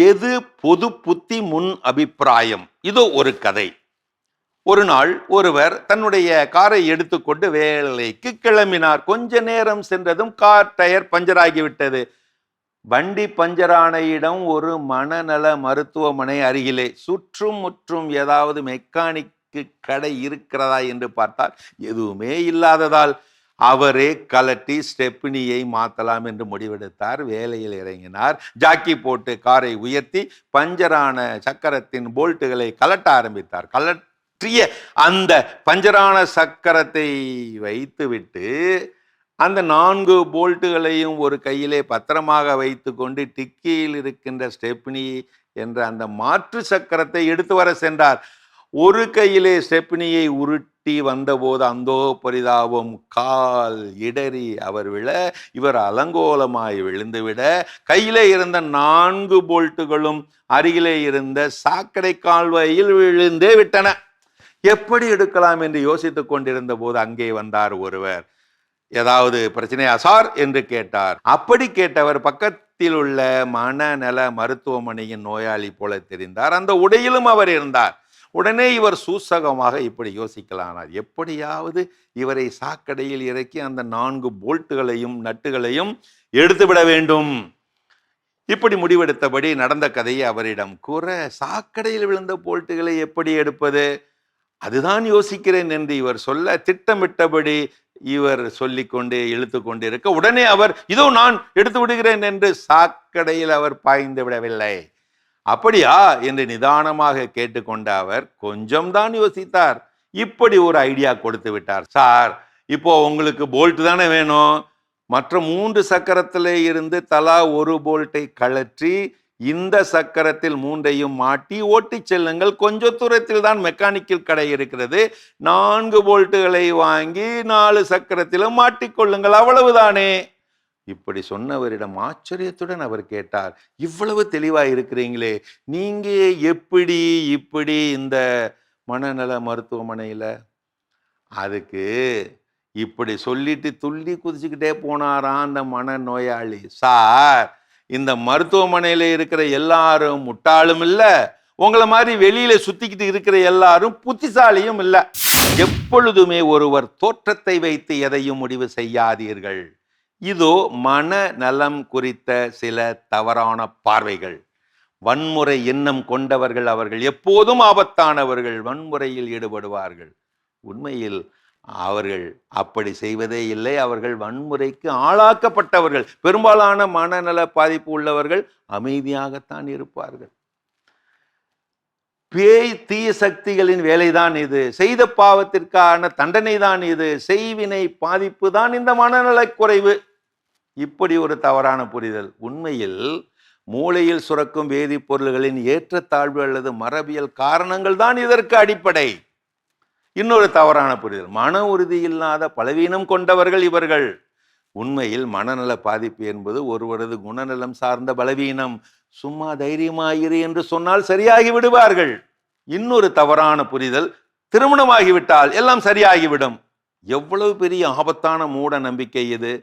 எது பொது புத்தி முன் அபிப்பிராயம்? இதோ ஒரு கதை. ஒரு நாள் ஒருவர் தன்னுடைய காரை எடுத்துக்கொண்டு வேலைக்கு கிளம்பினார். கொஞ்ச நேரம் சென்றதும் கார் டயர் பஞ்சர் ஆகிவிட்டது. வண்டி பஞ்சரான இடம் ஒரு மனநல மருத்துவமனை அருகிலே. சுற்றும் முற்றும் ஏதாவது மெக்கானிக்கு கடை இருக்கிறதா என்று பார்த்தால் எதுவுமே இல்லாததால் அவரே கலட்டி ஸ்டெப்னியை மாற்றலாம் என்று முடிவெடுத்தார். வேலையில் இறங்கினார். ஜாக்கி போட்டு காரை உயர்த்தி பஞ்சரான சக்கரத்தின் போல்ட்டுகளை கலட்ட ஆரம்பித்தார். கலற்றிய அந்த பஞ்சரான சக்கரத்தை வைத்துவிட்டு அந்த 4 போல்ட்டுகளையும் ஒரு கையிலே பத்திரமாக வைத்து கொண்டு டிக்கியில் இருக்கின்ற ஸ்டெப்னி என்ற அந்த மாற்று சக்கரத்தை எடுத்து வர சென்றார். ஒரு கையிலே ஸ்டெப்னியை உருட்டி வந்தபோது அந்தோ பரிதாபம், கால் இடறி அவர் விழ, இவர் அலங்கோலமாய் விழுந்துவிட, கையிலே இருந்த 4 போல்ட்டுகளும் அருகிலே இருந்த சாக்கடை கால்வாயில் விழுந்தே விட்டன. எப்படி எடுக்கலாம் என்று யோசித்துக் கொண்டிருந்த போது அங்கே வந்தார் ஒருவர். ஏதாவது பிரச்சனையா சார் என்று கேட்டார். அப்படி கேட்டவர் பக்கத்தில் உள்ள மனநல மருத்துவமனையின் நோயாளி போல தெரிந்தார். அந்த உடையிலும் அவர் இருந்தார். உடனே இவர் சூசகமாக இப்படி யோசிக்கலானார். எப்படியாவது இவரை சாக்கடையில் இறக்கி அந்த 4 போல்ட்டுகளையும் நட்டுகளையும் எடுத்துவிட வேண்டும். இப்படி முடிவெடுத்தபடி நடந்த கதையை அவரிடம் கூற, சாக்கடையில் விழுந்த போல்ட்டுகளை எப்படி எடுப்பது, அதுதான் யோசிக்கிறேன் என்று இவர் சொல்ல, திட்டமிட்டபடி இவர் சொல்லிக்கொண்டே இழுத்து கொண்டு இருக்க, உடனே அவர் இதோ நான் எடுத்து விடுகிறேன் என்று சாக்கடையில் அவர் பாய்ந்து விடவில்லை. அப்படியா என்று நிதானமாக கேட்டுக்கொண்ட அவர் கொஞ்சம் தான் யோசித்தார். இப்படி ஒரு ஐடியா கொடுத்து விட்டார். சார், இப்போ உங்களுக்கு போல்ட் தானே வேணும். மற்ற 3 சக்கரத்திலே இருந்து தலா ஒரு போல்ட்டை கழற்றி இந்த சக்கரத்தில் 3ஐயும் மாட்டி ஓட்டி செல்லுங்கள். கொஞ்ச தூரத்தில் தான் மெக்கானிக்கல் கடை இருக்கிறது. 4 போல்ட்டுகளை வாங்கி 4 சக்கரத்திலும் மாட்டிக்கொள்ளுங்கள், அவ்வளவுதானே. இப்படி சொன்னவரிடம் ஆச்சரியத்துடன் அவர் கேட்டார், இவ்வளவு தெளிவா இருக்கிறீங்களே, நீங்க எப்படி இப்படி இந்த மனநல மருத்துவமனையில? அதுக்கு இப்படி சொல்லிட்டு துள்ளி குதிச்சுக்கிட்டே போனாராம் அந்த மனநோயாளி. சார், இந்த மருத்துவமனையில இருக்கிற எல்லாரும் முட்டாளும் இல்ல, உங்களை மாதிரி வெளியில சுத்திக்கிட்டு இருக்கிற எல்லாரும் புத்திசாலியும் இல்ல. எப்பொழுதுமே ஒருவர் தோற்றத்தை வைத்து எதையும் முடிவு செய்யாதீர்கள். இதோ மனநலம் குறித்த சில தவறான பார்வைகள். வன்முறை எண்ணம் கொண்டவர்கள் அவர்கள் எப்போதும் ஆபத்தானவர்கள், வன்முறையில் ஈடுபடுவார்கள். உண்மையில் அவர்கள் அப்படி செய்வதே இல்லை. அவர்கள் வன்முறைக்கு ஆளாக்கப்பட்டவர்கள். பெரும்பாலான மனநல பாதிப்பு உள்ளவர்கள் அமைதியாகத்தான் இருப்பார்கள். பேய் தீய சக்திகளின் வேலைதான் இது. செய்த பாவத்திற்கான தண்டனை தான் இது. செய்வினை பாதிப்பு தான் இந்த மனநல குறைவு. இப்படி ஒரு தவறான புரிதல். உண்மையில் மூளையில் சுரக்கும் வேதிப்பொருள்களின் ஏற்றத்தாழ்வு அல்லது மரபியல் காரணங்கள் தான் இதற்கு அடிப்படை. இன்னொரு தவறான புரிதல், மன உறுதி இல்லாத பலவீனம் கொண்டவர்கள் இவர்கள். உண்மையில் மனநல பாதிப்பு என்பது ஒருவரது குணநலம் சார்ந்த பலவீனம். சும்மா தைரியமாயிரு என்று சொன்னால் சரியாகி விடுவார்கள். இன்னொரு தவறான புரிதல், திருமணமாகிவிட்டால் எல்லாம் சரியாகிவிடும். எவ்வளவு பெரிய ஆபத்தான மூட நம்பிக்கை இது.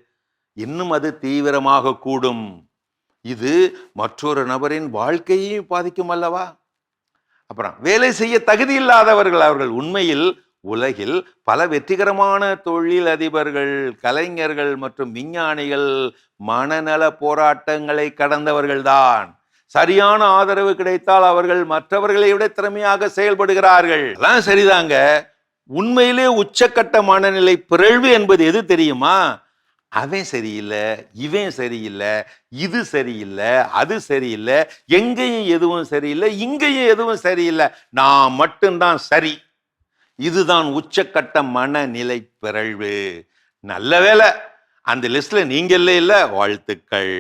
இன்னும் அது தீவிரமாக கூடும். இது மற்றொரு நபரின் வாழ்க்கையை பாதிக்கும் அல்லவா? அப்புறம் வேலை செய்ய தகுதி இல்லாதவர்கள் அவர்கள். உண்மையில் உலகில் பல வெற்றிகரமான தொழில் அதிபர்கள், கலைஞர்கள் மற்றும் விஞ்ஞானிகள் மனநல போராட்டங்களை கடந்தவர்கள்தான். சரியான ஆதரவு கிடைத்தால் அவர்கள் மற்றவர்களை விட திறமையாக செயல்படுகிறார்கள். எல்லாம் சரிதாங்க. உண்மையிலே உச்சக்கட்ட மனநிலை பிறழ்வு என்பது எது தெரியுமா? அவன் சரியில்லை, இவன் சரியில்லை, இது சரியில்லை, அது சரியில்லை, எங்கேயும் எதுவும் சரியில்லை, இங்கேயும் எதுவும் சரியில்லை, நான் மட்டும்தான் சரி. இதுதான் உச்சக்கட்ட மனநிலை பிறழ்வு. நல்ல வேலை அந்த லிஸ்ட்ல நீங்க இல்ல. வாழ்த்துக்கள்.